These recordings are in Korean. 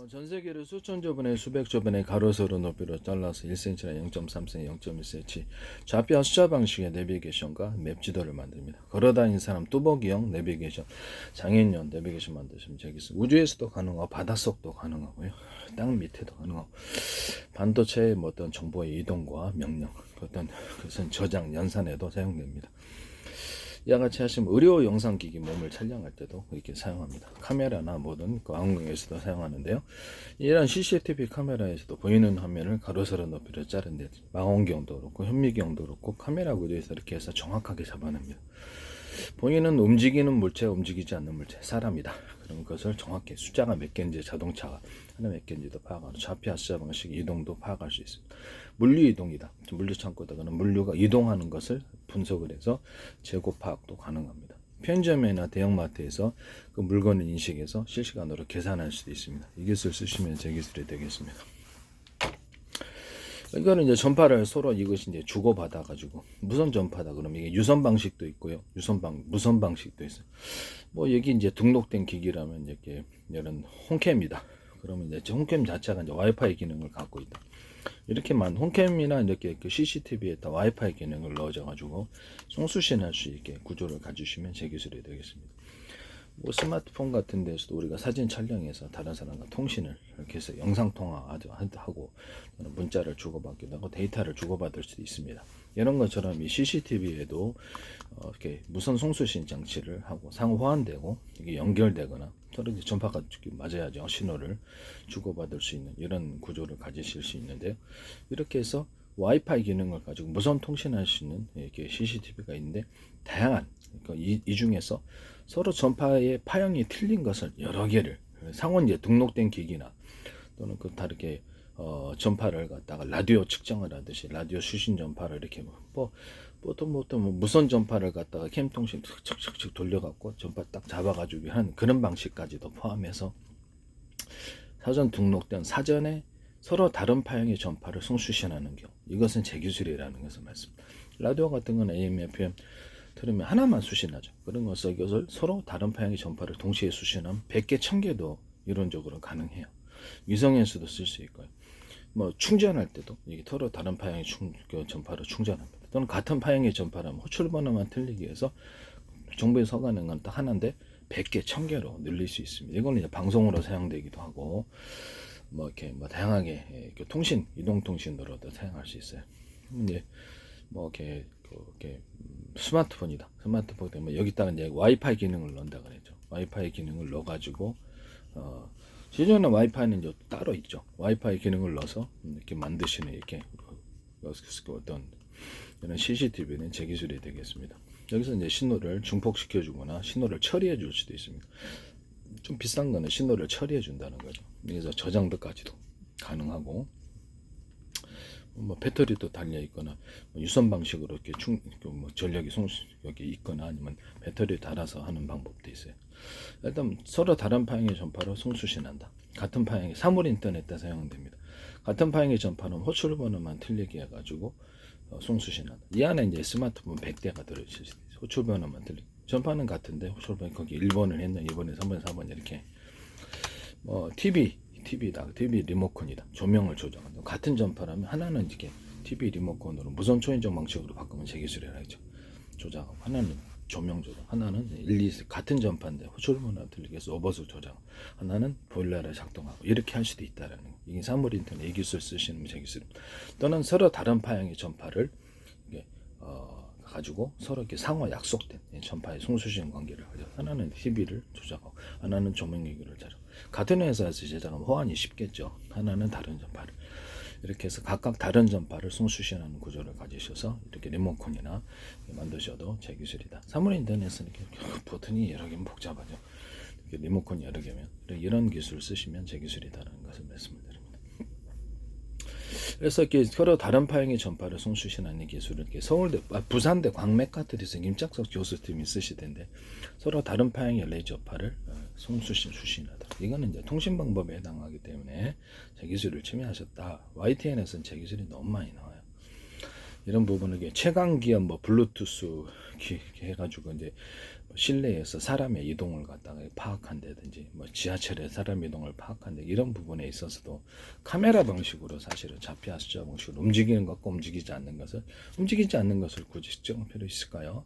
전 세계를 수천 조분의 수백 조분의 가로 세로 높이로 잘라서 1cm나 0.3cm, 0.1cm 좌표 숫자 방식의 내비게이션과 맵 지도를 만듭니다. 걸어다니는 사람 뚜벅이형 내비게이션, 장애인용 내비게이션 만드시면 되겠습니다. 우주에서도 가능하고 바닷속도 가능하고요. 땅 밑에도 가능하고 반도체의 어떤 정보의 이동과 명령, 어떤 그것은 저장, 연산에도 사용됩니다. 이와 같이 하시면 의료 영상기기 몸을 촬영할 때도 이렇게 사용합니다. 카메라나 모든 광학에서도 사용하는데요. 이런 CCTV 카메라에서도 보이는 화면을 가로세로 높이로 자른데 망원경도 그렇고 현미경도 그렇고 카메라 구조에서 이렇게 해서 정확하게 잡아냅니다. 보이는 움직이는 물체, 움직이지 않는 물체, 사람이다. 그런 것을 정확히 숫자가 몇 개인지 자동차가 하나 몇 개인지도 파악하고 좌표 숫자 방식 이동도 파악할 수 있습니다. 물류 이동이다. 물류 창고다가는 물류가 이동하는 것을 분석을 해서 재고 파악도 가능합니다. 편의점이나 대형마트에서 그 물건을 인식해서 실시간으로 계산할 수도 있습니다. 이 기술 쓰시면 제 기술이 되겠습니다. 이거는 이제 전파를 서로 이것이 이제 주고받아 가지고 무선 전파다 그러면 이게 유선 방식도 있고요. 무선 방식도 있어요. 뭐 여기 이제 등록된 기기라면 이렇게 이런 홈캠이다. 그러면 이제 홈캠 자체가 이제 와이파이 기능을 갖고 있다. 이렇게만 홈캠이나 이렇게 그 CCTV에다 와이파이 기능을 넣어져 가지고 송수신할 수 있게 구조를 가지시면 제 기술이 되겠습니다. 뭐 스마트폰 같은 데서도 우리가 사진 촬영해서 다른 사람과 통신을 이렇게 해서 영상 통화하고 문자를 주고받기도 하고 데이터를 주고받을 수도 있습니다. 이런 것처럼 이 CCTV에도 이렇게 무선 송수신 장치를 하고 상호 호환되고 이게 연결되거나 서로 이제 전파가 맞아야죠. 신호를 주고받을 수 있는 이런 구조를 가지실 수 있는데요. 이렇게 해서 와이파이 기능을 가지고 무선 통신할 수 있는 이렇게 CCTV가 있는데 다양한 그러니까 이 중에서 서로 전파의 파형이 틀린 것을 여러 개를 상원 이제 등록된 기기나 또는 그 다르게 전파를 갖다가 라디오 측정을 하듯이 라디오 수신 전파를 이렇게 보통 무선 전파를 갖다가 캠 통신 척척척 돌려갖고 전파 딱 잡아가지고 한 그런 방식까지도 포함해서 사전 등록된 사전에 서로 다른 파형의 전파를 송수신하는 경우 이것은 제 기술이라는 것을 말씀드립니다. 라디오 같은 건 AM, FM 들으면 하나만 수신하죠. 그런 것을 이것을 서로 다른 파형의 전파를 동시에 수신하면 100개, 1000개도 이론적으로 가능해요. 위성에서도 쓸 수 있고요. 뭐 충전할 때도 이게 서로 다른 파형의 전파를 충전합니다. 또는 같은 파형의 전파라면 호출 번호만 틀리기 위해서 정부에 서가는 건 딱 하나인데 100개, 1000개로 늘릴 수 있습니다. 이거는 이제 방송으로 사용되기도 하고 뭐 이렇게 뭐 다양하게 통신, 이동통신으로도 사용할 수 있어요. 이제 뭐 이렇게 스마트폰이다. 스마트폰 때문에 여기다가 이제 와이파이 기능을 넣는다 그랬죠. 와이파이 기능을 넣어가지고 기존의 와이파이는 이제 따로 있죠. 와이파이 기능을 넣어서 이렇게 만드시는 이렇게 어떤 이런 CCTV는 제 기술이 되겠습니다. 여기서 이제 신호를 증폭시켜주거나 신호를 처리해 줄 수도 있습니다. 좀 비싼 거는 신호를 처리해 준다는 거죠. 그래서 저장도까지도 가능하고 뭐 배터리도 달려 있거나 유선 방식으로 이렇게 뭐 전력이 여기 있거나 아니면 배터리 달아서 하는 방법도 있어요. 일단 서로 다른 파형의 전파로 송수신한다. 같은 파형의 사물 인터넷에 사용됩니다. 같은 파형의 전파는 호출 번호만 틀리게 해가지고 송수신한다. 이 안에 이제 스마트폰 100대가 들어있을 수 있어요. 호출 번호만 틀리게. 전파는 같은데 호출 번호 거기 1번을 했나 2번에 3번 4번 이렇게 뭐 TV다. TV 리모컨이다. 조명을 조정한다. 같은 전파라면 하나는 이렇게 TV 리모컨으로 무선 초인종 방식으로 바꾸면 제 기술이라 하죠. 조작하고 하나는 조명 조정, 하나는 1, 2 같은 전파인데 호출번호 틀리게 해서 오버스 조작, 하나는 보일러를 작동하고 이렇게 할 수도 있다라는 거. 이게 사물 인터넷 이 기술 쓰시는 제 기술. 또는 서로 다른 파형의 전파를 이게 가지고 서로 이렇게 상호 약속된 전파의 송수신 관계를 하죠. 하나는 TV를 조작하고 하나는 조명 얘기를 자죠. 같은 회사에서 제작하면 호환이 쉽겠죠. 하나는 다른 전파를 이렇게 해서 각각 다른 전파를 송수신하는 구조를 가지셔서 이렇게 리모컨이나 만드셔도 제 기술이다. 사물 인터넷은 이렇게 버튼이 여러 개면 복잡하죠. 이렇게 리모컨이 여러 개면 이런 기술 쓰시면 제 기술이다라는 것을 말씀드립니다. 그래서 이렇게 서로 다른 파형의 전파를 송수신하는 기술을 이렇게 서울대, 부산대 광맥카트에서 임짝석 교수님이 쓰시던데 서로 다른 파형의 레이저파를 수신하다. 이거는 이제 통신 방법에 해당하기 때문에 제 기술을 침해하셨다. YTN에서는 제 기술이 너무 많이 나와요. 이런 부분을 최강 기업 뭐 블루투스 해가지고 이제 실내에서 사람의 이동을 갖다가 파악한다든지 뭐 지하철에 사람 이동을 파악한다 이런 부분에 있어서도 카메라 방식으로 사실은 자폐아 숫자 방식으로 움직이는 것과 움직이지 않는 것을 굳이 측정할 필요 있을까요?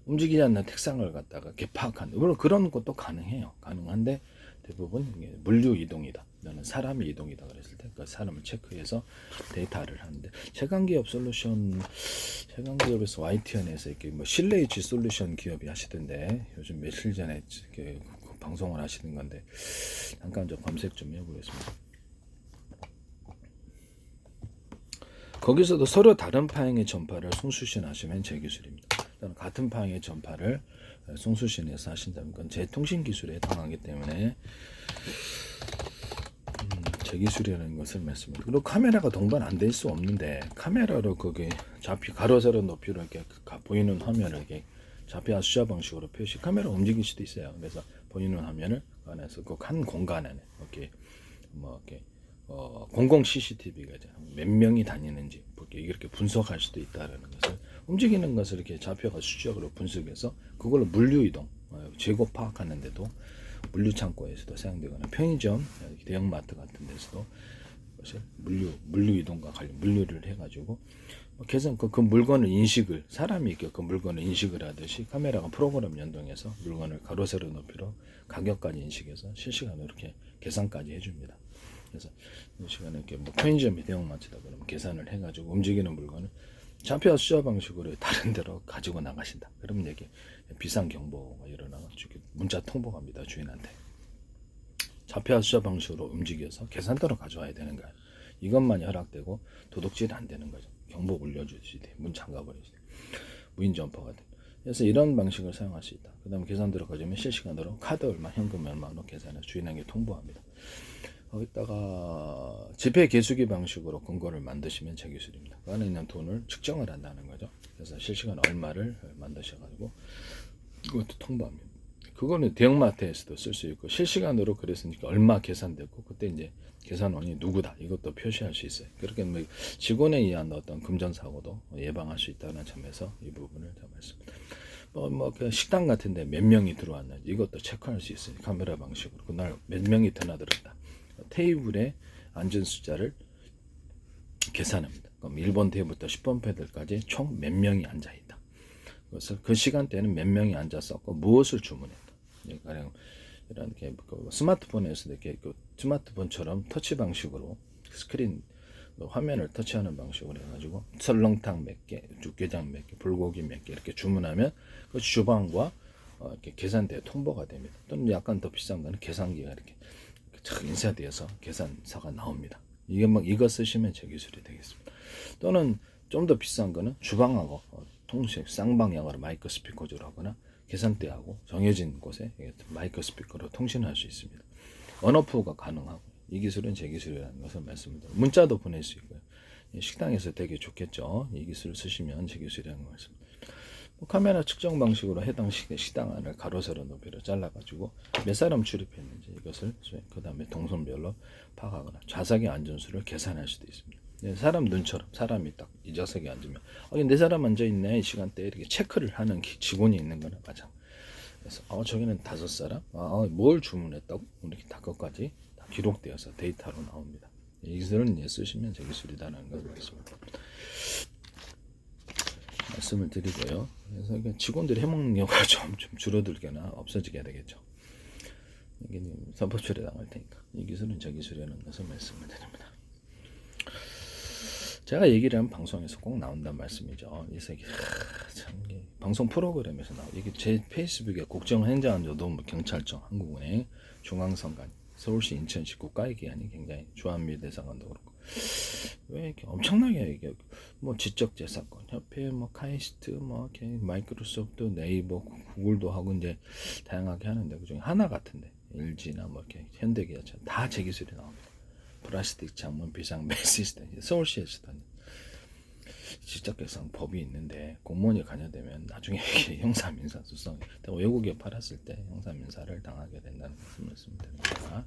움직이지 않는 택상을 갖다가 이렇게 파악한다. 물론 그런 것도 가능해요. 가능한데 대부분 이게 물류 이동이다. 나는 사람의 이동이다 그랬을 때 그 사람을 체크해서 데이터를 하는데 최강기업에서 YTN에서 이렇게 뭐 실내위치 솔루션 기업이 하시던데 요즘 며칠 전에 이렇게 방송을 하시는 건데 잠깐 좀 검색 좀 해보겠습니다. 거기서도 서로 다른 파형의 전파를 송수신하시면 제 기술입니다. 같은 파형의 전파를 송수신해서 하신다면 그건 제 통신 기술에 해당하기 때문에 제 기술이라는 것을 말씀드립니다. 그리고 카메라가 동반 안 될 수 없는데 카메라로 거기 좌표 가로 세로 높이로 이렇게 보이는 화면을 이렇게 자폐아 숫자 방식으로 표시 카메라 움직일 수도 있어요. 그래서 보이는 화면을 안에서 그 한 공간 안에 이렇게 뭐 이렇게 공공 CCTV가 몇 명이 다니는지 이렇게 분석할 수도 있다라는 것을 움직이는 것을 이렇게 좌표가 수적으로 분석해서 그걸로 물류 이동 재고 파악하는데도 물류 창고에서도 사용되거나 편의점, 대형마트 같은 데서도 물류 이동과 관련 물류를 해가지고 계산 그 물건을 인식을 사람이 그 물건을 인식을 하듯이 카메라가 프로그램 연동해서 물건을 가로 세로 높이로 가격까지 인식해서 실시간으로 이렇게 계산까지 해줍니다. 그래서 이 시간에 이렇게 뭐 편의점이 대형마트다 그러면 계산을 해가지고 움직이는 물건을 자폐아 숫자 방식으로 다른 데로 가지고 나가신다. 그러면 이게 비상 경보가 일어나가지고 문자 통보갑니다. 주인한테 자폐아 숫자 방식으로 움직여서 계산대로 가져와야 되는 거야. 이것만 허락되고 도둑질 안 되는 거죠. 경보 울려주시지 문 잠가버리지 무인 점퍼가 돼. 그래서 이런 방식을 사용할 수 있다. 그 다음에 계산 들어가주면 실시간으로 카드 얼마, 현금 얼마로 계산해 주인에게 통보합니다. 거기다가 지폐 개수기 방식으로 금고를 만드시면 제 기술입니다. 그 안에 있는 돈을 측정을 한다는 거죠. 그래서 실시간 얼마를 만드셔가지고 그것도 통보합니다. 그거는 대형마트에서도 쓸 수 있고 실시간으로 그랬으니까 얼마 계산됐고 그때 이제 계산원이 누구다 이것도 표시할 수 있어요. 그렇게 뭐 직원에 의한 어떤 금전사고도 예방할 수 있다는 점에서 이 부분을 다 말씀드립니다. 그 식당 같은데 몇 명이 들어왔는지 이것도 체크할 수 있어요. 카메라 방식으로 그날 몇 명이 드나들었다. 테이블에 앉은 숫자를 계산합니다. 그럼 1번 테이블부터 10번 패들까지 총 몇 명이 앉아 있다. 그것을 그 시간대에는 몇 명이 앉았었고 무엇을 주문했다. 가령 이런 게 스마트폰에서도 이렇게 스마트폰처럼 터치 방식으로 스크린 화면을 터치하는 방식으로 해가지고 설렁탕 몇 개, 육개장 몇 개, 불고기 몇 개 이렇게 주문하면 그 주방과 이렇게 계산대에 통보가 됩니다. 또는 약간 더 비싼 거는 계산기가 이렇게 인쇄되어서 계산서가 나옵니다. 이게 막 이거 쓰시면 제 기술이 되겠습니다. 또는 좀 더 비싼 거는 주방하고 통신 쌍방향으로 마이크 스피커로 하거나 계산대하고 정해진 곳에 마이크 스피커로 통신할 수 있습니다. 언어프가 가능하고 이 기술은 제 기술이라는 것을 말씀드립니다. 문자도 보낼 수 있고요. 식당에서 되게 좋겠죠. 이 기술을 쓰시면 제 기술이라는 걸 말씀드립니다. 카메라 측정 방식으로 해당 식당 안을 가로 세로 높이로 잘라가지고 몇 사람 출입했는지 이것을 그 다음에 동선별로 파악하거나 좌석의 앉은수를 계산할 수도 있습니다. 사람 눈처럼 사람이 딱 이 좌석에 앉으면 네 사람 앉아있네 이 시간대에 이렇게 체크를 하는 직원이 있는 거나 마찬가지. 그래서 저기는 5사람 뭘 주문했다고 이렇게 다 것까지 다 기록되어서 데이터로 나옵니다. 이 기술은 쓰시면 제 기술이다라는 걸 말씀을 드리고요. 그래서 직원들이 해먹는 경우가 좀 줄어들거나 없어지게 되겠죠. 이게 선법 처리당할 테니까 이 기술은 저 기술이라는 것을 말씀을 드립니다. 제가 얘기를 하면 방송에서 꼭 나온다는 말씀이죠. 그래서 참 방송 프로그램에서 나오고 이게 제 페이스북에 국정행정안전 노무경찰청 한국은행 중앙선관 서울시 인천시 국가기관이 굉장히 주한미 대사관도 그렇고 왜 이렇게 엄청나게 이게 뭐 지적재산권 협회 뭐 카이스트 뭐 이렇게 마이크로소프트 네이버 구글도 하고 이제 다양하게 하는데 그중에 하나 같은데 LG나 뭐 이렇게 현대기아차 다 제 기술이 나옵니다. 플라스틱 창문 비상벨 시스템 서울시에서도 지적재산 법이 있는데 공무원이 관여되면 나중에 형사민사 소송이 외국에 팔았을 때 형사민사를 당하게 된다는 것을 말씀드립니다.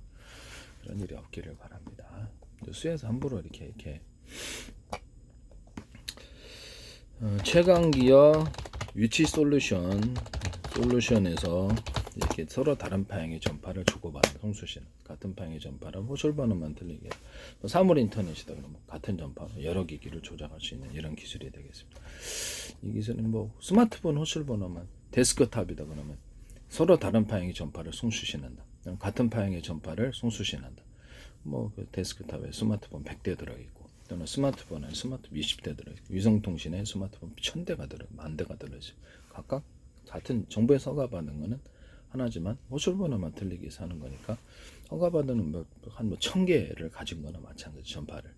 그런 일이 없기를 바랍니다. 뉴스에서 함부로 이렇게 최강기업 위치 솔루션 솔루션에서 이렇게 서로 다른 파형의 전파를 주고받는 송수신, 같은 파형의 전파를 호출 번호만 틀리게 사물 인터넷이다 그러면 같은 전파로 여러 기기를 조작할 수 있는 이런 기술이 되겠습니다. 이 기술은 뭐 스마트폰 호출 번호만 데스크탑이다 그러면 서로 다른 파형의 전파를 송수신한다. 같은 파형의 전파를 송수신한다. 뭐 그 데스크탑에 스마트폰 100대 들어있고 또는 스마트폰에 스마트폰 20대 들어있고 위성통신에 스마트폰 1000대가 만 대가 들어있어요. 각각 같은 정부에 허가받는 거는 하나지만 호출번호만 틀리게 해서 하는 거니까 허가받는 한 1000개를 가진 거나 마찬가지 전파를.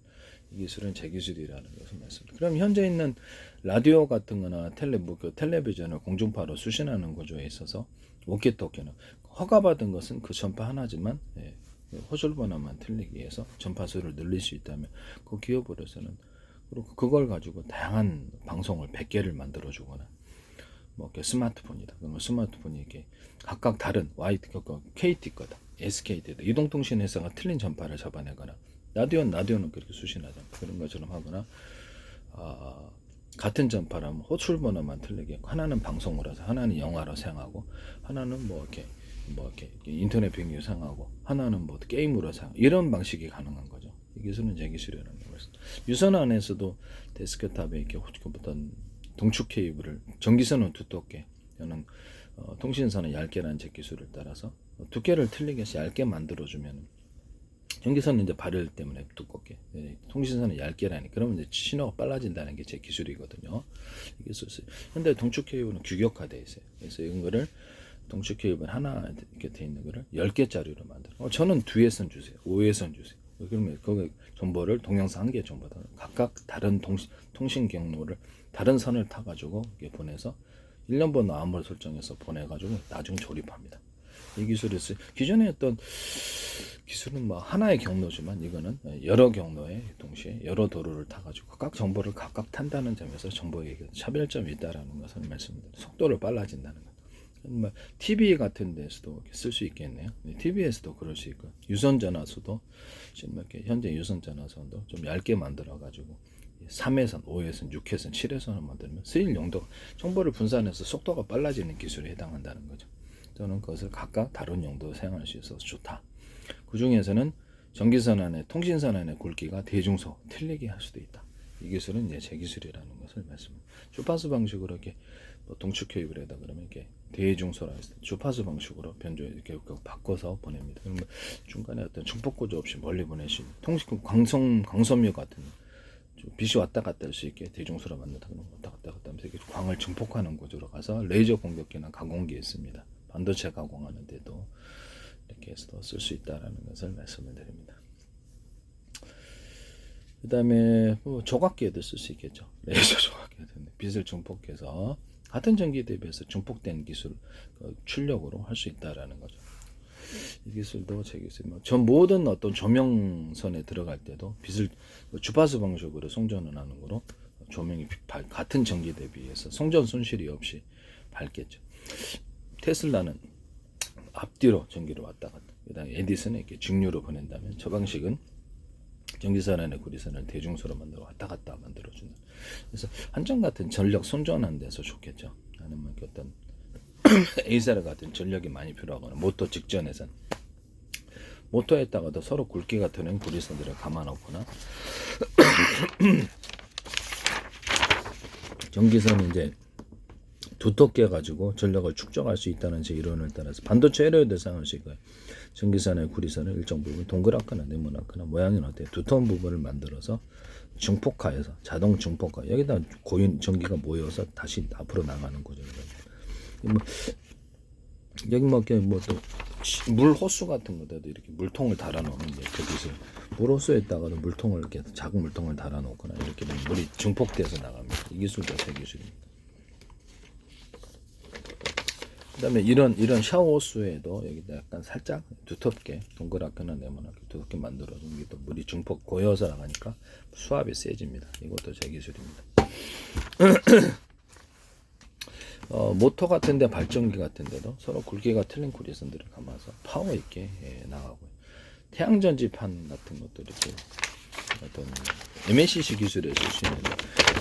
이 기술은 제 기술이라는 것을 말씀드립니다. 그럼 현재 있는 라디오 같은 거나 텔레비전을 공중파로 수신하는 구조에 있어서 워키토키는 허가받은 것은 그 전파 하나지만 호출번호만 틀리기 위해서 전파수를 늘릴 수 있다면 그 기업으로서는 그리고 그걸 가지고 다양한 방송을 100개를 만들어 주거나 뭐 스마트폰이다. 그러면 스마트폰이 이게 각각 다른 KT 거다, SKT다. 이동통신 회사가 틀린 전파를 잡아내거나 라디오는 그렇게 수신하잖아. 그런 것처럼 하거나 같은 전파라면 호출 번호만 틀리게 하나는 방송으로 해서 하나는 영화로 사용하고 하나는 뭐 이렇게 인터넷 비행기로 사용하고 하나는 뭐 게임으로 사용 이런 방식이 가능한 거죠. 이 기술은 제 기술이라는 거죠. 유선 안에서도 데스크탑에 이렇게 어떤 동축 케이블을 전기선은 두껍게 저는 통신선은 얇게라는 제 기술을 따라서 두께를 틀리게 해서 얇게 만들어주면 전기선은 이제 발열 때문에 두껍게 통신선은 얇게라니 그러면 이제 신호가 빨라진다는 게 제 기술이거든요. 이게 있었어요. 근데 동축 케이블은 규격화되어 있어요. 그래서 이거를 동축 케이블 하나 이렇게 돼 있는 거를 10개짜리로 만들어. 저는 2회선 주세요. 5회선 주세요. 그러면 그 정보를 동영상 1개 정보다 각각 다른 통신 경로를 다른 선을 타가지고 보내서 1년 번호 암호를 설정해서 보내가지고 나중 조립합니다. 이 기술이 있어요. 기존에 어떤 기술은 뭐 하나의 경로지만 이거는 여러 경로에 동시에 여러 도로를 타가지고 각 정보를 각각 탄다는 점에서 정보에 차별점이 있다라는 것을 말씀드립니다. 속도를 빨라진다는 것. 뭐 TV 같은 데서도 쓸 수 있겠네요. TV에서도 그럴 수 있고 유선 전화소도 지금 이렇게 현재 유선 전화선도 좀 얇게 만들어 가지고 3회선, 5회선, 6회선, 7회선을 만들면 쓰일 용도 정보를 분산해서 속도가 빨라지는 기술에 해당한다는 거죠. 저는 그것을 각각 다른 용도로 사용할 수 있어서 좋다. 그 중에서는 전기선 안에 통신선 안에 굵기가 대중소 틀리게 할 수도 있다. 이 기술은 이제 제 기술이라는 것을 말씀드립니다. 주파수 방식으로 이렇게 동축 케이블에다 그러면 이렇게 대중소라 해서 주파수 방식으로 이렇게 바꿔서 보냅니다. 그러면 중간에 어떤 중폭 구조 없이 멀리 보낼 수 있는 통신 광섬유 같은 빛이 왔다 갔다 할 수 있게 대중소라 만든다 그러면 왔다 갔다 하면서 이렇게 광을 증폭하는 구조로 가서 레이저 공격기나 가공기에 씁니다. 반도체 가공하는 데도 이렇게 해서 쓸 수 있다라는 것을 말씀을 드립니다. 그 다음에 뭐 조각기에도 쓸 수 있겠죠. 레이저 조각기에도 빛을 증폭해서 같은 전기 대비해서 증폭된 기술 출력으로 할 수 있다라는 거죠. 이 기술도 제 기술. 전 모든 어떤 조명선에 들어갈 때도 빛을 주파수 방식으로 송전을 하는 거로 조명이 같은 전기 대비해서 송전 손실이 없이 밝겠죠. 테슬라는 앞뒤로 전기를 왔다 갔다. 그다음에 에디슨은 이렇게 직류로 보낸다면 저 방식은 전기선 안에 구리선을 대중소로 만들어 왔다 갔다 만들어주는. 그래서 한정 같은 전력 손전하는 데서 좋겠죠. 아니면 어떤 에이사르 같은 전력이 많이 필요하거나 모터 직전에선 모터에다가도 서로 굵기가 되는 구리선들을 감아놓거나 전기선이 이제 두텁게 가지고 전력을 축적할 수 있다는 제 이론을 따라서 반도체 에러에도 사용할 수 있고요. 전기선의 구리선을 일정 부분 동그랗거나 네모나거나 모양이 어때요? 두터운 부분을 만들어서 증폭화해서 자동 증폭화 여기다 고인 전기가 모여서 다시 앞으로 나가는 거죠. 여기 뭐또 물 호수 같은 것에도 이렇게 물통을 달아놓으면 이제 그 기술 물 호수에다가도 물통을 이렇게 작은 물통을 달아놓거나 이렇게 물이 증폭돼서 나갑니다. 이 기술도 제 기술입니다. 그다음에 이런 샤워 호수에도 여기다 약간 살짝 두텁게 동그랗거나 네모나게 두텁게 만들어준 게 또 물이 증폭 고여서 나가니까 수압이 세집니다. 이것도 제 기술입니다. 모터 같은데 발전기 같은데도 서로 굵기가 틀린 구리선들을 감아서 파워 있게 나가고요. 태양전지판 같은 것도 이렇게 어떤 MACC 기술에 쓸 수 있는데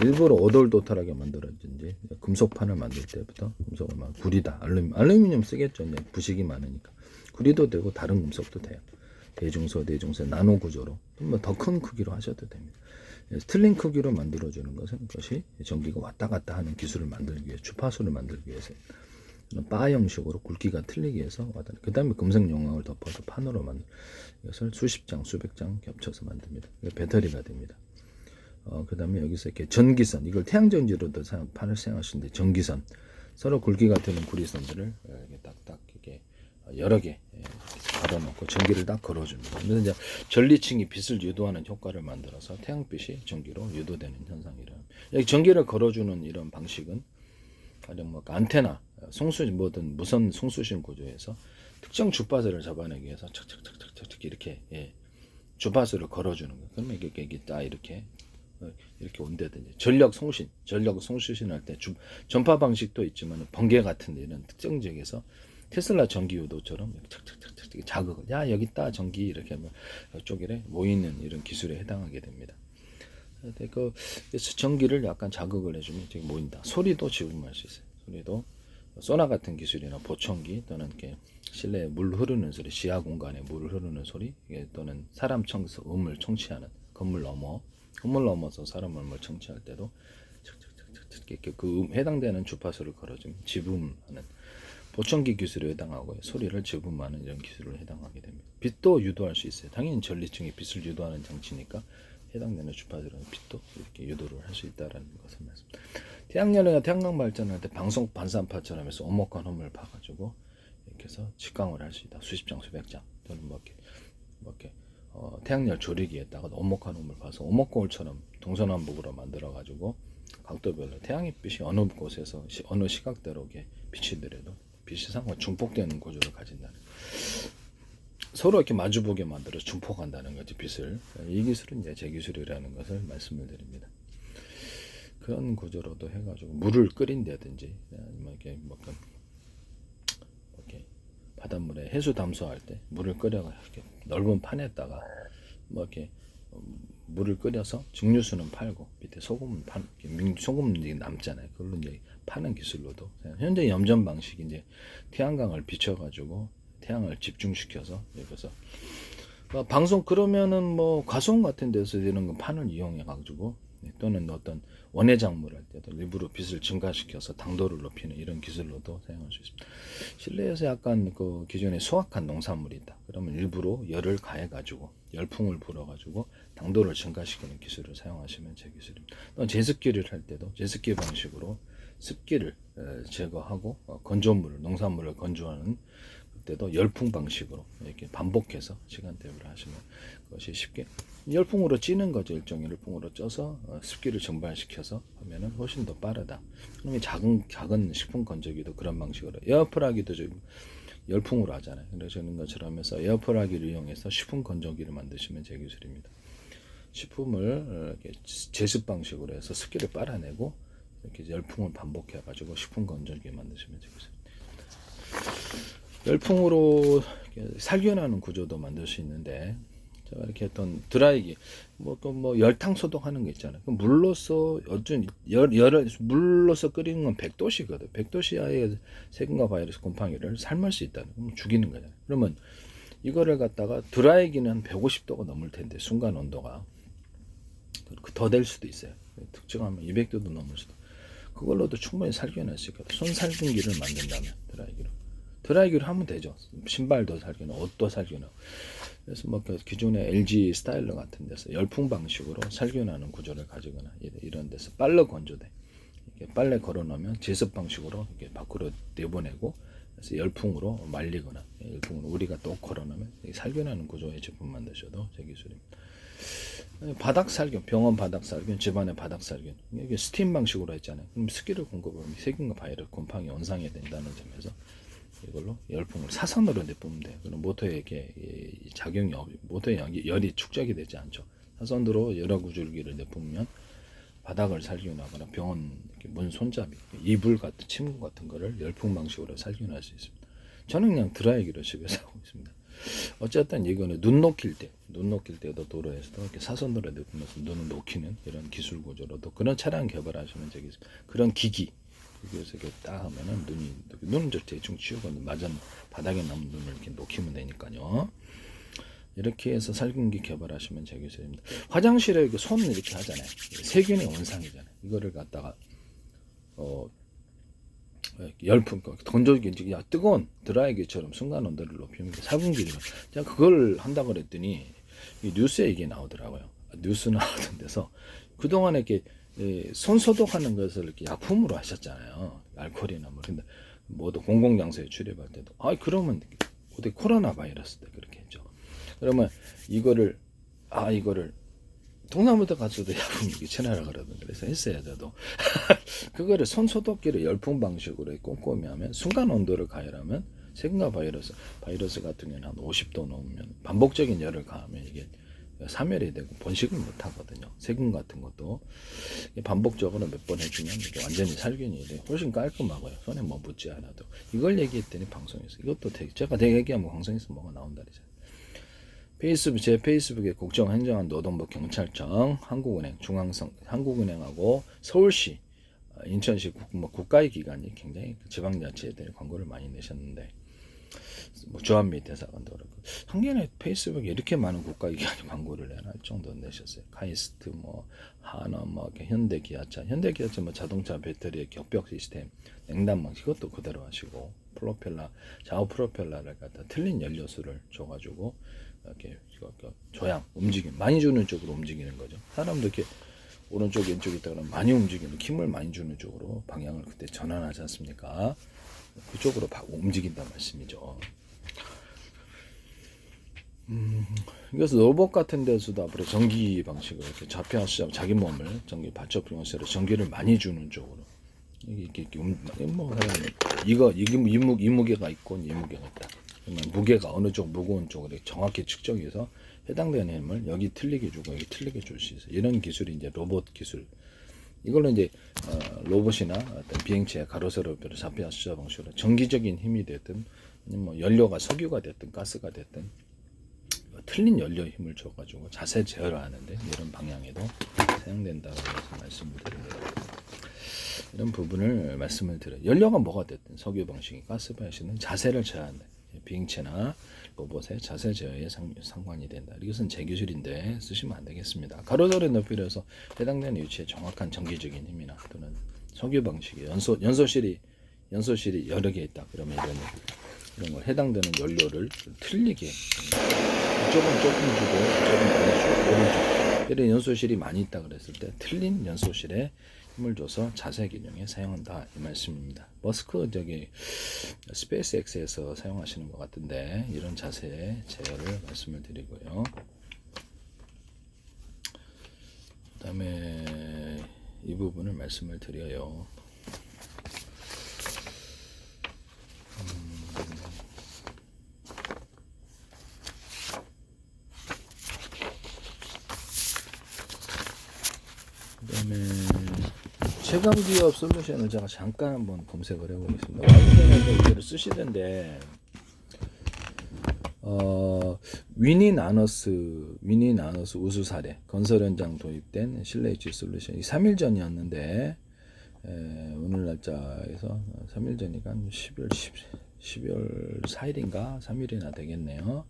일부러 오돌도탈하게 만들어진지 금속판을 만들 때부터 금속을 막 구리다 알루미늄 쓰겠죠. 이제 부식이 많으니까 구리도 되고 다른 금속도 돼요. 대중소 나노 구조로 뭐 더 큰 크기로 하셔도 됩니다. 틀린 크기로 만들어주는 것이 전기가 왔다 갔다 하는 기술을 만들기 위해 주파수를 만들기 위해서 바 형식으로 굵기가 틀리게 해서 그 다음에 금속 용광을 덮어서 판으로 만들 이것을 수십 장 수백 장 겹쳐서 만듭니다. 배터리가 됩니다. 그 다음에 여기서 이렇게 전기선 이걸 태양전지로도 판을 사용하시는데 전기선 서로 굵기가 되는 구리선들을 이렇게 딱딱 이렇게 여러 개 받아놓고 전기를 딱 걸어줍니다. 그래서 이제 전리층이 빛을 유도하는 효과를 만들어서 태양빛이 전기로 유도되는 현상이라. 여기 전기를 걸어주는 이런 방식은 가령 뭐 안테나, 뭐든 무선 송수신 구조에서 특정 주파수를 잡아내기 위해서 척척척척척 이렇게 주파수를 걸어주는 거예요. 그러면 이게 딱 이렇게 온다든지 전력 송수신 할 때 전파 방식도 있지만 번개 같은 이런 특정 지역에서 테슬라 전기 유도처럼 착착착착 자극을 여기 있다 전기 이렇게 뭐 이쪽에 모이는 이런 기술에 해당하게 됩니다. 그래서 전기를 약간 자극을 해주면 되게 모인다. 소리도 지음할 수 있어요. 소리도 소나 같은 기술이나 보청기 또는 이렇게 실내에 물 흐르는 소리, 지하 공간에 물 흐르는 소리 또는 사람 음을 청취하는 건물 넘어서 사람 음을 청취할 때도 착착착착 그 해당되는 주파수를 걸어주면 지음하는 보청기 기술에 해당하고 소리를 지음하는 이런 기술을 해당하게 됩니다. 빛도 유도할 수 있어요. 당연히 전리층이 빛을 유도하는 장치니까 해당되는 주파수는 빛도 이렇게 유도를 할 수 있다라는 것을 말씀드립니다. 태양열이나 태양광 발전할 때 방송 반사파처럼 해서 오목한 홈을 파가지고 이렇게 해서 직광을 할 수 있다. 수십 장, 수백 장 또는 뭐 이렇게 태양열 조리기에다가 오목한 홈을 파서 오목거울처럼 동서남북으로 만들어가지고 각도별로 태양의 빛이 어느 곳에서 어느 시각대로 비치더라도 빛이 상호 중폭되는 구조를 가진다는. 서로 이렇게 마주보게 만들어 중폭한다는 거지 빛을. 이 기술은 이제 제 기술이라는 것을 말씀을 드립니다. 그런 구조로도 해가지고 물을 끓인다든지 아니면 이렇게 바닷물에 해수 담수할 때 물을 끓여가 이렇게 넓은 판에다가 뭐 이렇게 물을 끓여서 증류수는 팔고 밑에 소금은 소금이 남잖아요. 그걸로 이제 파는 기술로도 현재 염전 방식이 이제 태양광을 비춰가지고 태양을 집중시켜서 여기서 방송 그러면은 뭐 가송 같은 데서 이런 거 판을 이용해 가지고 또는 어떤 원예 작물을 할 때도 일부러 빛을 증가시켜서 당도를 높이는 이런 기술로도 사용할 수 있습니다. 실내에서 약간 그 기존에 수확한 농산물이 있다. 그러면 일부러 열을 가해 가지고 열풍을 불어 가지고 당도를 증가시키는 기술을 사용하시면 제 기술입니다. 또 제습기를 할 때도 제습기 방식으로 습기를 제거하고 건조물을 농산물을 건조하는 때도 열풍 방식으로 이렇게 반복해서 시간대별로 하시면 그것이 쉽게 열풍으로 찌는 거죠. 일종의 열풍으로 쪄서 습기를 증발시켜서 하면은 훨씬 더 빠르다. 그러면 작은 식품 건조기도 그런 방식으로 에어프라기도 좀 열풍으로 하잖아요. 그러시는 것처럼 해서 에어프라기를 이용해서 식품 건조기를 만드시면 제 기술입니다. 식품을 이렇게 제습 방식으로 해서 습기를 빨아내고 이렇게 열풍을 반복해 가지고 식품 건조기 만드시면 제 기술입니다. 열풍으로 살균하는 구조도 만들 수 있는데, 제가 이렇게 어떤 드라이기, 뭐 열탕 소독하는 거 있잖아요. 물로서 물로서 끓이는 건 100도씨거든. 100도 이하의 세균과 바이러스 곰팡이를 삶을 수 있다는 거, 죽이는 거잖아요. 그러면 이거를 갖다가 드라이기는 한 150도가 넘을 텐데 순간 온도가 더 될 수도 있어요. 특정하면 200도도 넘을 수도. 그걸로도 충분히 살균할 수 있거든. 손살균기를 만든다면 드라이기로 하면 되죠. 신발도 살균하고 옷도 살균하고. 그래서 뭐 기존의 LG 스타일러 같은 데서 열풍 방식으로 살균하는 구조를 가지거나 이런 데서 빨래 건조대 이렇게 빨래 걸어놓으면 제습 방식으로 이렇게 밖으로 내보내고 그래서 열풍으로 말리거나 열풍으로 우리가 또 걸어놓으면 살균하는 구조의 제품 만드셔도 제 기술입니다. 바닥 살균, 병원 바닥 살균, 집안의 바닥 살균 이게 스팀 방식으로 했잖아요. 그럼 습기를 공급하면 세균과 바이러스 곰팡이 원상이 된다는 점에서 이걸로 열풍을 사선으로 내뿜으면 돼요. 그럼 모터에 이렇게 작용이 모터에 열이 축적이 되지 않죠. 사선으로 열화 구줄기를 내뿜으면 바닥을 살균하거나 병원 문 손잡이, 이불 침구 같은 거를 열풍 방식으로 살균할 수 있습니다. 저는 그냥 드라이기로 집에서 하고 있습니다. 어쨌든 이거는 눈 녹일 때도 도로에서도 이렇게 사선도로에 넣으면서 눈을 녹이는 이런 기술 구조로도 그런 차량 개발하시면 저기 그런 기기 여기서 이렇게 딱 하면은 눈은 저 대충 치우고 맞은 바닥에 남은 눈을 이렇게 녹이면 되니까요. 이렇게 해서 살균기 개발하시면 제기술입니다. 화장실에 손 이렇게 하잖아요. 세균의 원상이잖아요. 이거를 갖다가 열풍 건조기 뜨거운 드라이기처럼 순간 온도를 높이면 살균기를 제가 그걸 한다 그랬더니 이 뉴스에 이게 나오더라고요. 뉴스 나오던 데서 그동안에 이렇게 손 소독하는 것을 이렇게 약품으로 하셨잖아요. 알코올이나 뭐 근데 모두 공공장소에 출입할 때도 그러면 어디 코로나 바이러스 때 그렇게 했죠. 그러면 이거를 동남아도 가서도 약품 유기천하라 그러던데 그래서 했어야 저도 그거를 손소독기를 열풍 방식으로 꼼꼼히 하면 순간 온도를 가열하면 세균과 바이러스 같은 경우는 한 50도 넘으면 반복적인 열을 가하면 이게 사멸이 되고 번식을 못 하거든요. 세균 같은 것도 반복적으로 몇 번 해주면 이게 완전히 살균이 돼 훨씬 깔끔하고요. 손에 뭐 묻지 않아도 이걸 얘기했더니 방송에서 이것도 제가 되게 얘기하면 방송에서 뭐가 나온다리잖아요. 제 페이스북에 국정행정안 노동부 경찰청 한국은행 한국은행하고 서울시 인천시 국가의 기관이 굉장히 지방자치에 대해 광고를 많이 내셨는데 주한미 대사관도 그렇고 한겨레 페이스북에 이렇게 많은 국가기관이 광고를 내나 정도 내셨어요. 카이스트 하나 현대기아차 자동차 배터리의 격벽 시스템 냉난방 이것도 그대로 하시고 좌우 프로펠러를 갖다 틀린 연료수를 줘가지고 이렇게 조향 움직임 많이 주는 쪽으로 움직이는 거죠. 사람도 이렇게 오른쪽 왼쪽 있다가 많이 움직이는 힘을 많이 주는 쪽으로 방향을 그때 전환하지 않습니까? 그쪽으로 움직인단 말씀이죠. 그래서 로봇 같은 데서도 앞으로 전기 방식으로 이렇게 좌표하시자 자기 몸을 전기 발전 방식으로 전기를 많이 주는 쪽으로 이게 이 무게가 있고 이 무게가 있다. 그러면 무게가 어느 쪽 무거운 쪽으로 정확히 측정해서 해당되는 힘을 여기 틀리게 주고 여기 틀리게 줄 수 있어요. 이런 기술이 이제 로봇 기술. 이걸로 이제 로봇이나 어떤 비행체의 가로세로별로 좌표 수자 방식으로 정기적인 힘이 됐든 뭐 연료가 석유가 됐든 가스가 됐든 틀린 연료 힘을 줘가지고 자세 제어를 하는데 이런 방향에도 사용된다고 해서 말씀을 드립니다. 이런 부분을 말씀을 드려요. 연료가 뭐가 됐든 석유 방식이 가스 방식은 자세를 제어한다. 비행체나 로봇의 자세 제어에 상관이 된다. 이것은 제 기술인데 쓰시면 안 되겠습니다. 가로세로의 높이를 해서 해당되는 위치에 정확한 정기적인 힘이나 또는 석유 방식의 연소실이 여러 개 있다. 그러면 이런 걸 해당되는 연료를 틀리게 이쪽은 조금 주고 이쪽은 많이 주고 오른쪽 이런 연소실이 많이 있다 그랬을 때 틀린 연소실에 힘을 줘서 자세 기능에 사용한다 이 말씀입니다. 머스크 스페이스 X에서 사용하시는 것 같은데 이런 자세 제어를 말씀을 드리고요. 그 다음에 이 부분을 말씀을 드려요. 그 다음에 최강기업 솔루션을 제가 잠깐 한번 검색을 해보겠습니다. 와이프는 이거를 쓰시던데 위니 나너스 우수 사례 건설 현장 도입된 실내 유치 솔루션 3일 전이었는데 오늘 날짜에서 3일 전이니까 12월 4일인가 3일이나 되겠네요.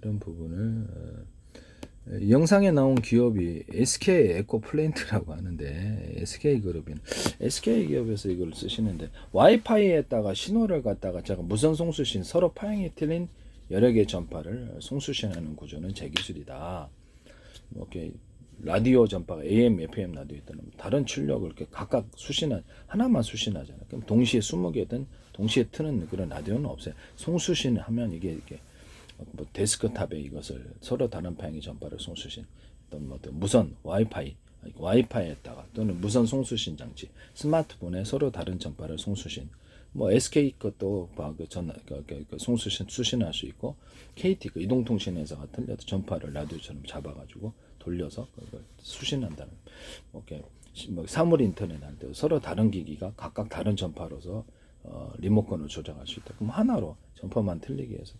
이런 부분을 영상에 나온 기업이 SK 에코플랜트라고 하는데 SK 기업에서 이걸 쓰시는데 와이파이에다가 신호를 갖다가 제가 무선 송수신 서로 파형이 틀린 여러 개의 전파를 송수신하는 구조는 제 기술이다. 이렇게 라디오 전파가 AM, FM 라디오 있다면 다른 출력을 이렇게 각각 하나만 수신하잖아요. 그럼 동시에 20개든 동시에 트는 그런 라디오는 없어요. 송수신 하면 이게 이렇게 데스크탑에 이것을 서로 다른 방향의 전파를 송수신 또는 무선 와이파이에다가 또는 무선 송수신 장치 스마트폰에 서로 다른 전파를 송수신 SK 것도 송수신 수신할 수 있고 KT 이동통신회사 같은 전파를 라디오처럼 잡아가지고 돌려서 그걸 수신한다는 사물 인터넷 할 때 서로 다른 기기가 각각 다른 전파로서 리모컨을 조작할 수 있다. 그럼 하나로 전파만 틀리게 해서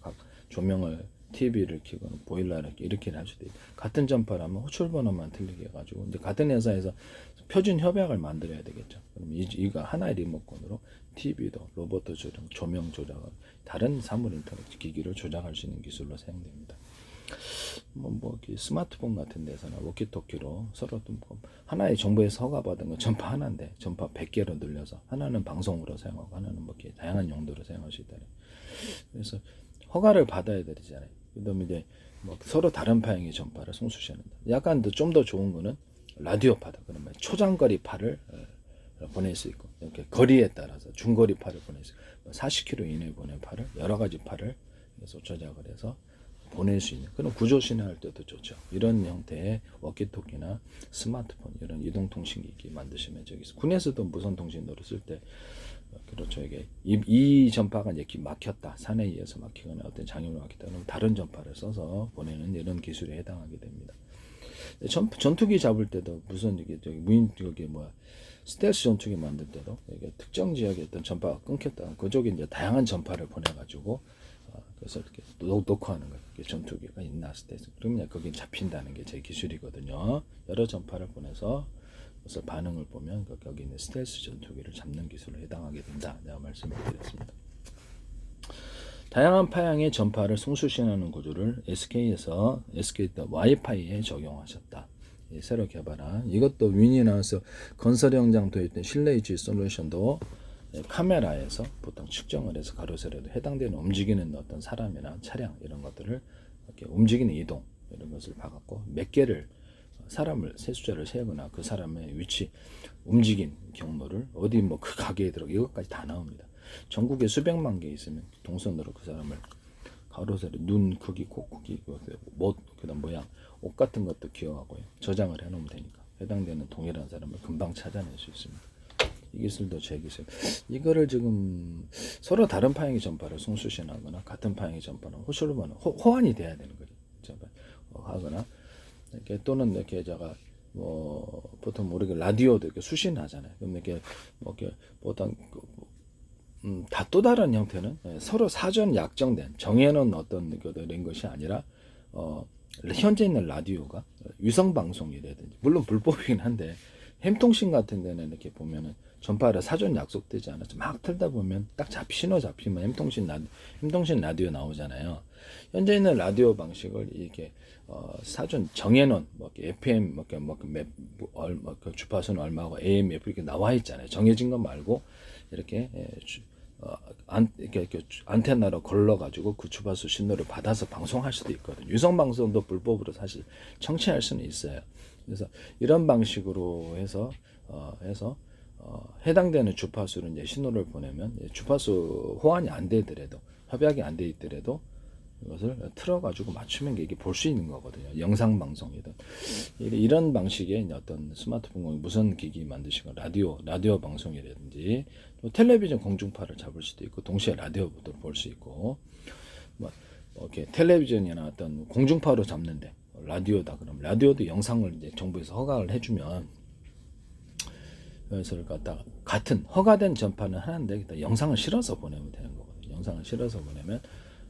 조명을 TV를 켜거나 보일러를 이렇게 할 수도 있고 같은 전파라면 호출 번호만 틀리게 해가지고 이제 같은 회사에서 표준 협약을 만들어야 되겠죠. 그럼 이거 하나의 리모컨으로 TV도 로봇 조정, 조명 조작을 다른 사물 인터넷 기기를 조작할 수 있는 기술로 사용됩니다. 스마트폰 같은 데서나 워키토키로 서로 좀 하나의 정부에서 허가받은 거 전파 하나인데 전파 100개로 늘려서 하나는 방송으로 사용하고 하나는 이렇게 다양한 용도로 사용할 수 있다. 그래서 허가를 받아야 되잖아요. 그다음에 이제 서로 다른 파형의 전파를 송수시한다. 약간 좀 더 좋은 거는 라디오파다. 그러면 초장거리 파를 보낼 수 있고 이렇게 거리에 따라서 중거리 파를 보낼 수 있고 40km 이내에 보낸 파를 여러 가지 파를 그래서 조작을 해서 보낼 수 있는 그런 구조 신화할 때도 좋죠. 이런 형태의 워키토키나 스마트폰 이런 이동통신기기 만드시면 저기 군에서도 무선통신도로 쓸 때 그렇죠. 이게 이 전파가 이제 막혔다. 산에 의해서 막히거나 어떤 장애물로 막혔다. 그러면 다른 전파를 써서 보내는 이런 기술에 해당하게 됩니다. 전투기 잡을 때도 무슨 이게 저기 무인 저기 스텔스 전투기 만들 때도 이게 특정 지역에 어떤 전파가 끊겼다. 그쪽에 이제 다양한 전파를 보내가지고 그래서 이렇게 놓고 하는 거예요. 전투기가 있나 스텔스. 그러면 거기 잡힌다는 게 제 기술이거든요. 여러 전파를 보내서 그래서 반응을 보면 거기 있는 스텔스 전투기를 잡는 기술에 해당하게 된다. 내가 말씀을 드렸습니다. 다양한 파형의 전파를 송수신하는 구조를 SK에서 SK 와이파이에 적용하셨다. 새로 개발한 이것도 윈이 나와서 건설 현장 도입된 실내 유지 솔루션도 카메라에서 보통 측정을 해서 가로세로도 해당되는 움직이는 어떤 사람이나 차량 이런 것들을 이렇게 움직이는 이동 이런 것을 봐갖고 몇 개를 사람을 세숫자를 세거나 그 사람의 위치 움직인 경로를 어디 그 가게에 들어가 이것까지 다 나옵니다. 전국에 수백만 개 있으면 동선으로 그 사람을 가로세로 눈 크기, 코 크기, 그다음 모양, 옷 같은 것도 기억하고요. 저장을 해놓으면 되니까 해당되는 동일한 사람을 금방 찾아낼 수 있습니다. 이 기술도 제 기술. 이거를 지금 서로 다른 파형의 전파를 송수신하거나 같은 파형의 전파는 호환이 돼야 되는 거죠. 하거나 이렇게 또는 이렇게 제가 보통 우리가 라디오도 이렇게 수신하잖아요. 그럼 이렇게 보통 다 또 다른 형태는 서로 사전 약정된 정해놓은 어떤 그런 것이 아니라 현재 있는 라디오가 위성 방송이라든지 물론 불법이긴 한데 햄통신 같은 데는 이렇게 보면은 전파를 사전 약속되지 않아서 막 틀다 보면 딱 신호 잡히면 햄통신 라디오 나오잖아요. 현재 있는 라디오 방식을 이렇게 사전 정해놓은 FM 주파수는 얼마고 AM 이렇게 나와 있잖아요. 정해진 것 말고 이렇게 이렇게 안테나로 걸러가지고 그 주파수 신호를 받아서 방송할 수도 있거든요. 유성 방송도 불법으로 사실 청취할 수는 있어요. 그래서 이런 방식으로 해서 해당되는 주파수를 이제 신호를 보내면 주파수 호환이 안 되더라도 협약이 안 돼 있더라도 이것을 틀어가지고 맞추면 이게 볼 수 있는 거거든요. 영상 방송이든 이런 방식의 어떤 스마트폰 무선 기기 만드시고 라디오 방송이라든지 또 텔레비전 공중파를 잡을 수도 있고 동시에 라디오도 볼 수 있고 이렇게 텔레비전이나 어떤 공중파로 잡는데 라디오다 그러면 라디오도 영상을 이제 정부에서 허가를 해주면 그래서 갖다가 같은 허가된 전파는 하나인데 영상을 실어서 보내면 되는 거거든요. 영상을 실어서 보내면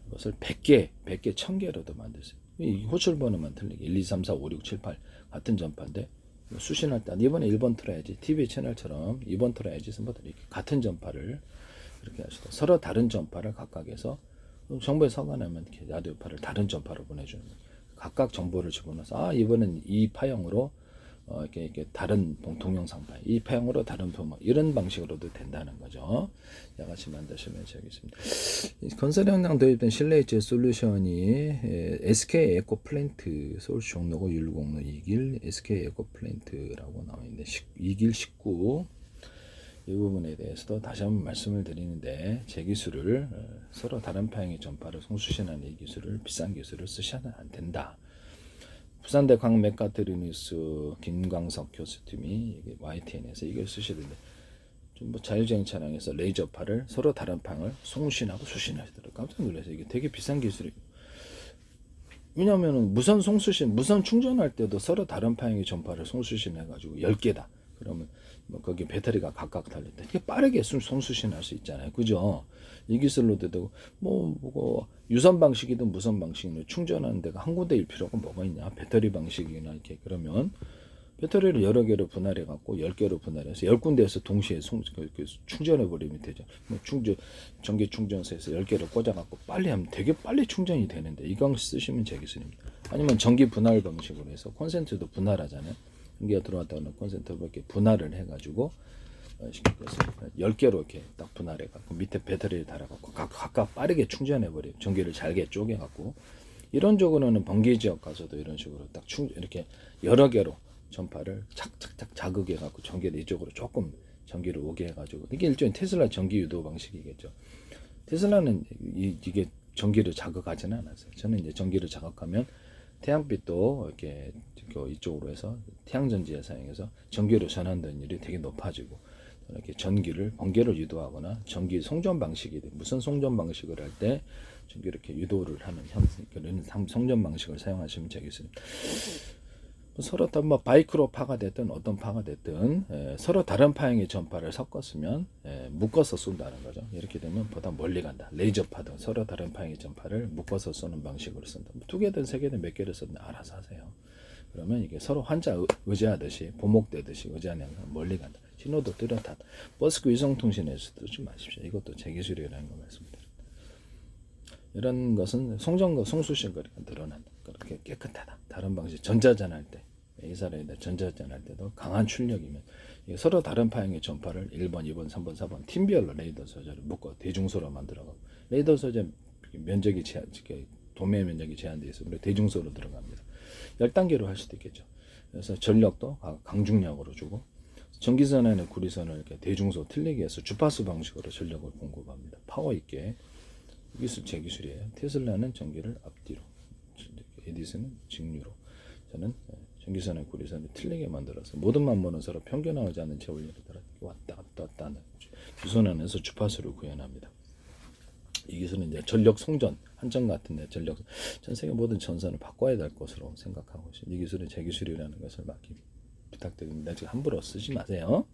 그것을 100개, 1000개로도 만들 수 있어요. 이 호출 번호만 틀리게 1, 2, 3, 4, 5, 6, 7, 8 같은 전파인데 수신할 때 이번에 1번 틀어야지 TV 채널처럼 2번 틀어야지 이렇게 같은 전파를 이렇게 하시고 서로 다른 전파를 각각에서 정부에서 허가나면 이렇게 라디오파를 다른 전파로 보내주는 거예요. 각각 정보를 집어넣어서 이번엔 이 파형으로 이렇게 다른 동영상파 이 파형으로 다른 표모 이런 방식으로도 된다는 거죠. 양아치 만드시면 되겠습니다. 건설 현장 도입된 실내 유치 솔루션이 SK 에코플랜트 서울시 종로구 율곡로 2길 SK 에코플랜트라고 나와 있는데 2길 19 이 부분에 대해서도 다시 한번 말씀을 드리는데 제 기술을 서로 다른 파형의 전파를 송수신하는 이 기술을 비싼 기술을 쓰셔는 안 된다. 부산대 광메카트리니스 김광석 교수팀이 YTN에서 이걸 쓰셔야 되는데 좀 자율주행 차량에서 레이저파를 서로 다른 파형을 송신하고 수신하시더라고요. 깜짝 놀라서 이게 되게 비싼 기술이에요. 왜냐하면 무선 송수신, 무선 충전할 때도 서로 다른 파형의 전파를 송수신해가지고 10개다. 그러면 뭐 거기 배터리가 각각 달렸다. 이게 빠르게 송수신할 수 있잖아요. 그죠? 이 기술로도 되고 뭐 유선 방식이든 무선 방식이든 충전하는 데가 한 군데일 필요가 뭐가 있냐? 배터리 방식이나 이렇게 그러면 배터리를 여러 개로 분할해 갖고 10개로 분할해서 10군데에서 동시에 충전해 버리면 되죠. 뭐 전기 충전소에서 10개를 꽂아 갖고 빨리 하면 되게 빨리 충전이 되는데 이거 쓰시면 제 기술입니다. 아니면 전기 분할 방식으로 해서 콘센트도 분할하잖아요. 전기가 들어왔다는 콘센트를 이렇게 분할을 해 가지고 10개로 이렇게 딱 분할해 갖고 밑에 배터리를 달아 갖고 각각 빠르게 충전해 버려요. 전기를 잘게 쪼개 갖고 이론적으로는 번개 지역 가서도 이런 식으로 딱 이렇게 여러 개로 전파를 착착착 자극해 갖고 전기를 이쪽으로 조금 전기를 오게 해 가지고 이게 일종의 테슬라 전기 유도 방식이겠죠. 테슬라는 이게 전기를 자극하지는 않았어요. 저는 이제 전기를 자극하면 태양빛도 이렇게 이쪽으로 해서 태양전지에 사용해서 전기로 전환되는 일이 되게 높아지고 이렇게 전기를 번개를 유도하거나 전기 송전 방식이 무슨 송전 방식을 할 때 전기 이렇게 유도를 하는 그런 송전 방식을 사용하시면 되겠습니다. 서로 뭐 바이크로파가 됐든 어떤 파가 됐든 서로 다른 파형의 전파를 섞었으면 묶어서 쏜다는 거죠. 이렇게 되면 보다 멀리 간다. 레이저파든 서로 다른 파형의 전파를 묶어서 쏘는 방식으로 쓴다. 2개든 3개든 몇 개를 쏘든 알아서 하세요. 그러면 이게 서로 환자 의지하듯이 보목되듯이 의지하는 멀리 간다. 신호도 뚜렷한 버스크 위성통신에서도 좀 아십시오. 이것도 제 기술이라는 거 말씀드립니다. 이런 것은 송수신 거리가 늘어난다. 그렇게 깨끗하다. 다른 방식 전자전할 때 A사례인데 전자전할 때도 강한 출력이면 서로 다른 파형의 전파를 1번, 2번, 3번, 4번 팀별로 레이더 소재를 묶어 대중소로 만들어가고 레이더 소재 면적이 도매 면적이 제한되어 있어 우리 대중소로 들어갑니다. 10단계로 할 수도 있겠죠. 그래서 전력도 강중력으로 주고 전기선에는 구리선을 이렇게 대중소 틀리게 해서 주파수 방식으로 전력을 공급합니다. 파워 있게. 이 기술 제 기술이에요. 테슬라는 전기를 앞뒤로, 에디슨은 직류로. 저는 전기선의 구리선을 틀리게 만들어서 모든 만물은 서로 평균화하지 않는 제원리를 따라 왔다 하는 유선 안에서 주파수를 구현합니다. 이 기술은 이제 전력 송전 한전 같은데 전 세계 모든 전선을 바꿔야 될 것으로 생각하고 있습니다. 이 기술은 제 기술이라는 것을 부탁드립니다. 지금 함부로 쓰지 마세요.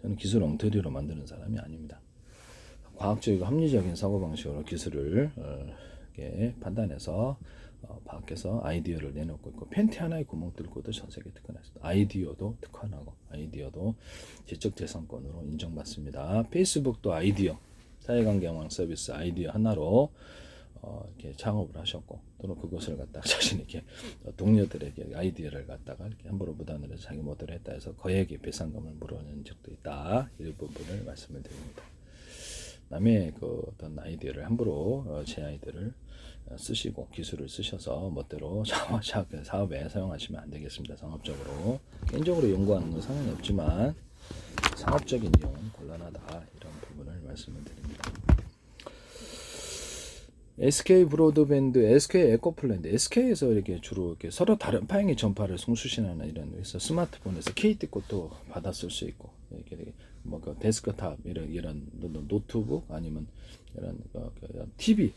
저는 기술 엉터리로 만드는 사람이 아닙니다. 과학적이고 합리적인 사고방식으로 기술을 판단해서 밖에서 아이디어를 내놓고 있고 팬티 하나에 구멍 뚫고도 전 세계 특허났습니다. 아이디어도 특허나고 아이디어도 지적재산권으로 인정받습니다. 페이스북도 아이디어 사회관계망 서비스 아이디어 하나로 이렇게 창업을 하셨고 또는 그것을 갖다가 자신에게 동료들에게 아이디어를 갖다가 이렇게 함부로 무단으로 해서 자기 멋대로 했다 해서 거액의 배상금을 물어낸 적도 있다. 이 부분을 말씀을 드립니다. 남의 어떤 아이디어를 함부로 제 아이디어를 쓰시고 기술을 쓰셔서 멋대로 사업에 사용하시면 안 되겠습니다. 상업적으로 개인적으로 연구하는 건 상관이 없지만 상업적인 이용은 곤란하다 이런 부분을 말씀을 드립니다. SK 브로드밴드, SK 에코플랜드, SK에서 이렇게 주로 이렇게 서로 다른 파형의 전파를 송수신하는 이런 그래서 스마트폰에서 KT 것도 받아 쓸 수 있고 이렇게 뭐 데스크탑 이런 노트북 아니면 이런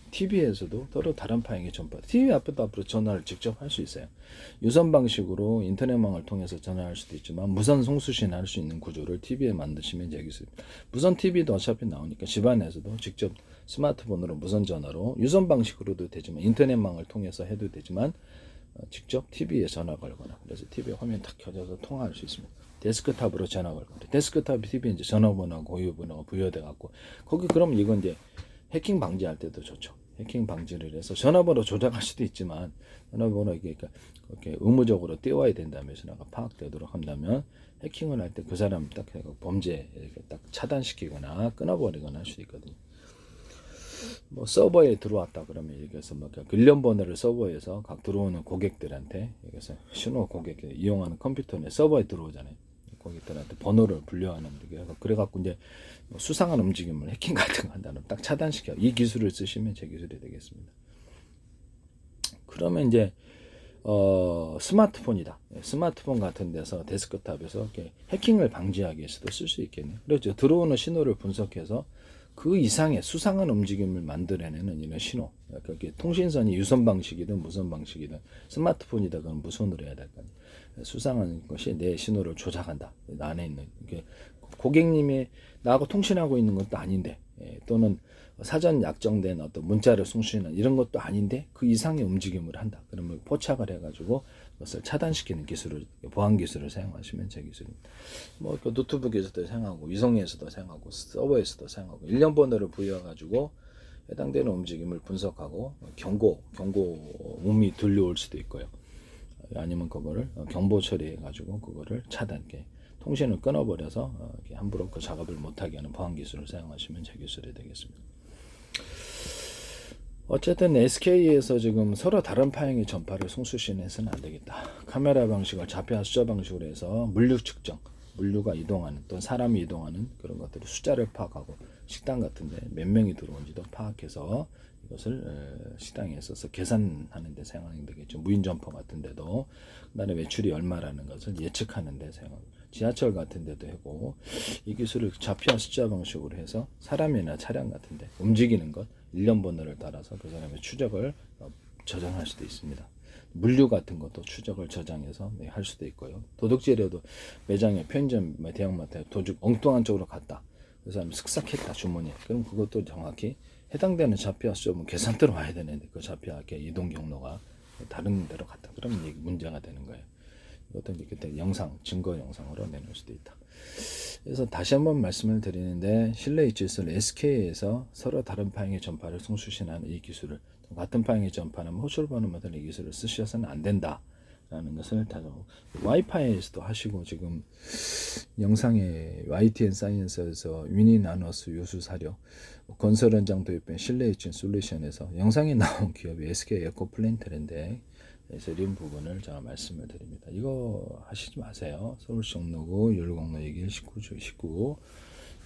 TV에서도 서로 다른 파형의 전파, TV 앞으로 전화를 직접 할 수 있어요. 유선 방식으로 인터넷망을 통해서 전화할 수도 있지만 무선 송수신 할 수 있는 구조를 TV에 만드시면 되겠습니다. 무선 TV도 어차피 나오니까 집안에서도 직접 스마트폰으로 무선 전화로 유선 방식으로도 되지만 인터넷망을 통해서 해도 되지만 직접 TV에 전화 걸거나 그래서 TV에 화면 탁 켜져서 통화할 수 있습니다. 데스크탑으로 전화 걸거나 데스크탑 TV에 이제 전화번호가 고유번호가 부여돼 갖고 거기 그럼 이건 이제 해킹 방지할 때도 좋죠. 해킹 방지를 해서 전화번호 조작할 수도 있지만 전화번호 이렇게 의무적으로 띄워야 된다면 전화가 파악되도록 한다면 해킹을 할 때 그 사람 딱 범죄 이렇게 딱 차단시키거나 끊어버리거나 할 수 있거든요. 뭐 서버에 들어왔다 그러면 여기서 뭐 글련 번호를 서버에서 각 들어오는 고객들한테 여기서 신호 고객 이용하는 컴퓨터에 서버에 들어오잖아요. 고객들한테 번호를 분류하는 그래갖고 이제 수상한 움직임을 해킹 같은 거 한다면 딱 차단시켜. 이 기술을 쓰시면 제 기술이 되겠습니다. 그러면 이제 스마트폰이다. 스마트폰 같은 데서 데스크탑에서 이렇게 해킹을 방지하기 위해서도 쓸 수 있겠네요. 그렇죠. 들어오는 신호를 분석해서 그 이상의 수상한 움직임을 만들어내는 이런 신호. 그러니까 통신선이 유선 방식이든 무선 방식이든 스마트폰이다 그러면 무선으로 해야 될 거 아니에요. 수상한 것이 내 신호를 조작한다. 안에 있는 이게 고객님이 나하고 통신하고 있는 것도 아닌데, 또는 사전 약정된 어떤 문자를 송수신한 이런 것도 아닌데 그 이상의 움직임을 한다. 그러면 포착을 해가지고 그것을 차단시키는 기술을, 보안 기술을 사용하시면 제 기술입니다. 뭐 노트북에서도 사용하고 위성에서도 사용하고 서버에서도 사용하고 일련 번호를 부여해가지고 해당되는 움직임을 분석하고 경고음이 들려올 수도 있고요. 아니면 그거를 경보 처리해가지고 그거를 차단게 통신을 끊어버려서 함부로 그 작업을 못하게 하는 보안 기술을 사용하시면 제 기술이 되겠습니다. 어쨌든 SK에서 지금 서로 다른 파형의 전파를 송수신해서는 안 되겠다. 카메라 방식을 좌표와 숫자 방식으로 해서 물류 측정, 물류가 이동하는 또는 사람이 이동하는 그런 것들을 숫자를 파악하고 식당 같은데 몇 명이 들어온지도 파악해서 이것을 식당에 있어서 계산하는 데 사용하는 되겠죠. 무인 점포 같은 데도 그다음에 매출이 얼마라는 것을 예측하는 데 사용하고 지하철 같은 데도 하고 이 기술을 좌표와 숫자 방식으로 해서 사람이나 차량 같은 데 움직이는 것 일련 번호를 따라서 그 사람의 추적을 저장할 수도 있습니다. 물류 같은 것도 추적을 저장해서 할 수도 있고요. 도둑질에도 매장에 편의점 대형마트에 도둑 엉뚱한 쪽으로 갔다. 그 사람이 슥싹했다 주문이. 그럼 그것도 정확히 해당되는 좌표와 숫자는 계산 들어와야 되는데 그 좌표와 이동 경로가 다른 데로 갔다. 그러면 이게 문제가 되는 거예요. 이것도 그때 영상, 증거 영상으로 내놓을 수도 있다. 그래서 다시 한번 말씀을 드리는데 실내 입지술 SK에서 서로 다른 파형의 전파를 송수신하는 이 기술을 같은 파형의 전파는 호출번호마다 이 기술을 쓰셔서는 안 된다 라는 것을 다져 와이파이에서도 하시고 지금 영상에 YTN 사이언스에서 위니 나너스 요수 사료 건설 현장 도입된 실내 입지 솔루션에서 영상에 나온 기업이 SK 에코플랜트인데 그래서 이런 부분을 제가 말씀을 드립니다. 이거 하시지 마세요. 서울시 종로구 율곡로 2길 19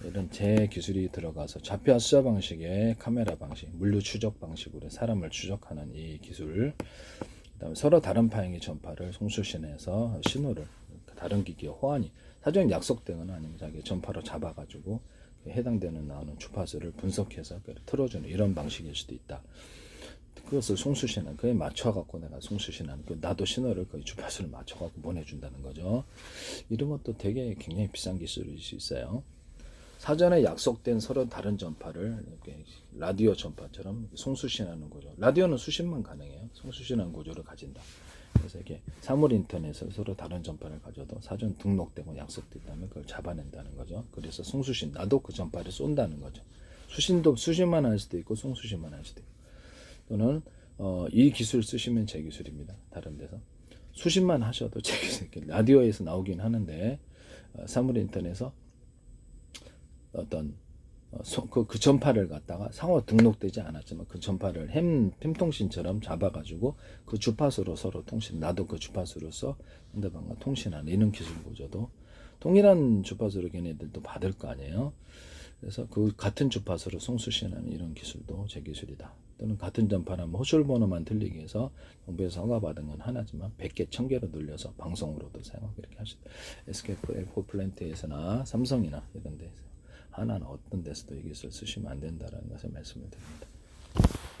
이런 제 기술이 들어가서 좌표와 숫자 방식의 카메라 방식, 물류 추적 방식으로 사람을 추적하는 이 기술, 그다음에 서로 다른 파형의 전파를 송수신해서 신호를 다른 기기에 호환이 사전 약속되거나 아니면 자기 전파로 잡아가지고 해당되는 나오는 주파수를 분석해서 틀어주는 이런 방식일 수도 있다. 그것을 송수신하는 그에 맞춰갖고 내가 송수신하는 나도 신호를 거의 주파수를 맞춰갖고 보내준다는 거죠. 이런 것도 되게 굉장히 비싼 기술일 수 있어요. 사전에 약속된 서로 다른 전파를 이렇게 라디오 전파처럼 송수신하는 구조. 라디오는 수신만 가능해요. 송수신하는 구조를 가진다. 그래서 이렇게 사물 인터넷을 서로 다른 전파를 가져도 사전 등록되고 약속됐다면 그걸 잡아낸다는 거죠. 그래서 송수신, 나도 그 전파를 쏜다는 거죠. 수신도 수신만 할 수도 있고 송수신만 할 수도 있고. 또는 이 기술 쓰시면 제 기술입니다. 다른 데서 수신만 하셔도 제 기술. 라디오에서 나오긴 하는데 사물 인터넷에서 어떤 그 전파를 갖다가 상호 등록되지 않았지만 그 전파를 햄통신처럼 잡아가지고 그 주파수로 서로 통신, 나도 그 주파수로서 상대방과 통신하는 이런 기술 구조도 동일한 주파수로 걔네들도 받을 거 아니에요. 그래서 그 같은 주파수로 송수신하는 이런 기술도 제 기술이다. 또는 같은 전파라면 호출번호만 틀리게 해서 정부에서 허가받은 건 하나지만 100개, 1000개로 늘려서 방송으로도 사용하고 이렇게 하시다. SK 에코플랜트에서나 삼성이나 이런 데서 하나는 어떤 데서도 이 기술 쓰시면 안 된다는 것을 말씀을 드립니다.